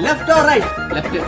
Left or right? Left.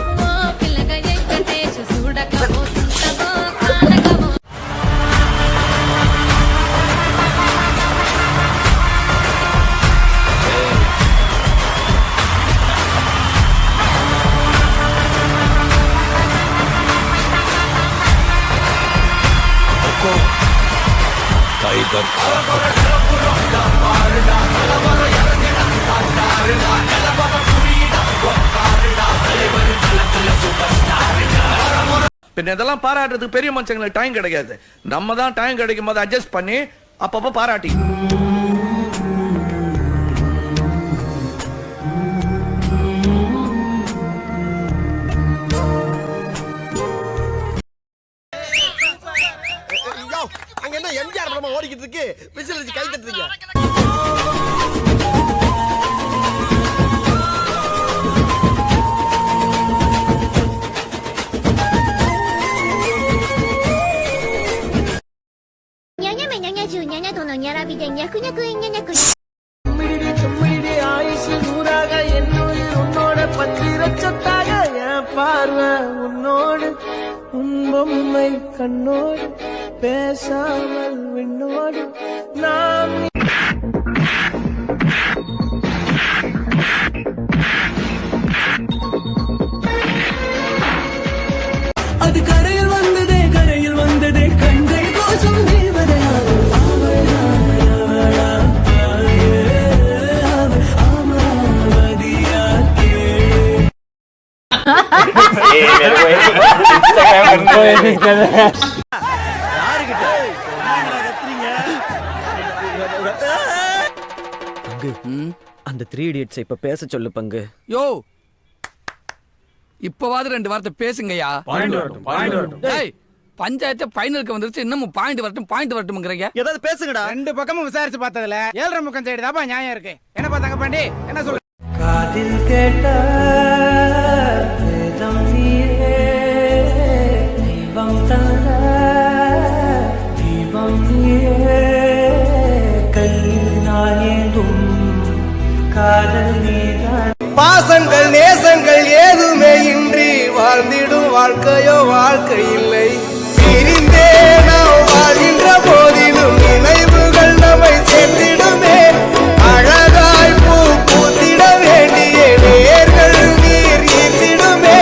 பின்ன இதெல்லாம் பாராட்டுறதுக்கு பெரிய மனுஷங்களுக்கு டைம் கிடைக்காது. நம்ம தான் டைம் கிடைக்கும் போது அட்ஜஸ்ட் பண்ணி அப்பப்போ பாராட்டி. அங்க என்ன எம்ஜிஆர் படமா ஓடிக்கிட்டு இருக்கு, விசில் அடிச்சு கை தட்டுறீங்க. உன்னோடு உன்பொம்மை கண்ணோடு பேசாமல் விண்ணோடு நாம் அது கரையில் வந்ததே கண்கள் கோசம் அந்த 3 Idiots இப்ப பேச சொல்லு பங்கு. யோ இப்பவாது 2 வார்த்தை பேசுங்கய்யா. பஞ்சாயத்து ஃபைனலுக்கு வந்துருச்சு, இன்னமும் பாயிண்ட் வரட்டும்ங்கறீங்க. ஏதாவது பேசுங்கடா. 2 பக்கமும் விசாரிச்சு பார்த்ததுல 7.5 முக்கம் சைடு தாப்பா நியாயம் இருக்கு. என்ன பார்த்தாங்க பாண்டி, என்ன சொல்ற? காதில் கேட்ட வேதம் நீரே, தெய்வம் தந்த தீபம் நீரே, கையில் நான் ஏந்தும் காதல் நீதான். பாசங்கள் நேசங்கள் ஏதுமே இன்றி வாழ்ந்திடும் வாழ்க்கையோ வாழ்க்கை இல்லை. பிரிந்தே நாம் வாழ்கின்ற போதிலும் நினைவுகள் நம்மை சேர்த்திடுமே. அழகாய் பூ பூத்திட வேண்டிய வேர்கள் நீர் ஈர்த்திடுமே.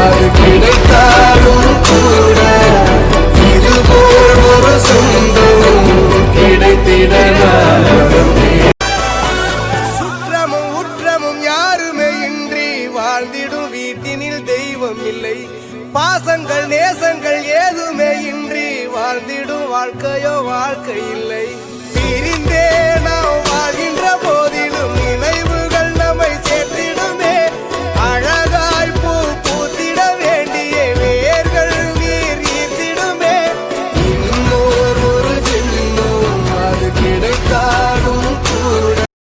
அது கிடைத்தாலும் கூட இதுபோல் ஒரு சொந்தம் கிடைத்திட வாழ்ந்திடும் வீட்டினில் தெய்வம் இல்லை. பாசங்கள் நேசங்கள் ஏதுமே இன்றி வாழ்ந்திடும் வாழ்க்கையோ வாழ்க்கை இல்லை.